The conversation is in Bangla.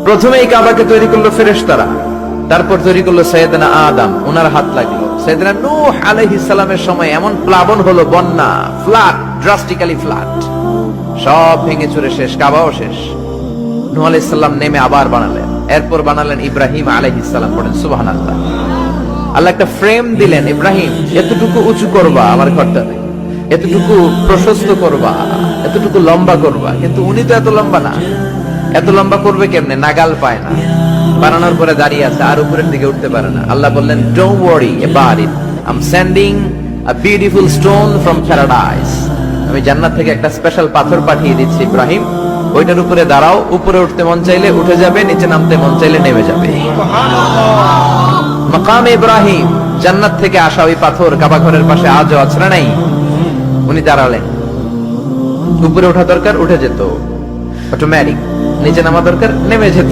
প্রথমেই কাবাকে তৈরি করলো ফেরেশতারা, তারপর তৈরি করলো সাইয়েদনা আদম, ওনার হাত লাগলো। সাইয়েদনা নূহ আলাইহিস সালামের সময় এমন প্লাবন হলো, বন্যা, ফ্লাড, ড্রাস্টিক্যালি ফ্লাড, সব ভেঙে চুরে শেষ, কাবাও শেষ। নূহ আলাইহিস সালাম নেমে আবার বানালেন, এরপর বানালেন ইব্রাহিম আলাইহিস সালাম। পড়েন সুবহানাল্লাহ। আল্লাহ একটা ফ্রেম দিলেন, ইব্রাহিম এতটুকু উঁচু করবা আমার ঘরটাকে, এতটুকু প্রশস্ত করবা, এতটুকু লম্বা করবা। কিন্তু উনি তো এত লম্বা না, এত লম্বা করবে কেমনে? নাগাল পায় না, বানানোর পরে দাঁড়িয়ে আছে, আর উপরের দিকে উঠতে পারে না। আল্লাহ বললেন, don't worry about it, I am sending a beautiful stone from paradise. আমি জান্নাত থেকে একটা স্পেশাল পাথর পাঠিয়ে দিচ্ছি ইব্রাহিম, ওইটার উপরে দাঁড়াও, উপরে উঠতে মন চাইলে উঠে যাবে, নিচে নামতে মন চাইলে নেমে যাবে। মাকাম ইব্রাহিম, জান্নাত থেকে আসা ওই পাথর কাবা ঘরের পাশে আজও আছে না নাই? উনি দাঁড়ালেন, উপরে ওঠা দরকার উঠে যেত অটোমেটিক, নিচে নামা দরকার নেমে যেত।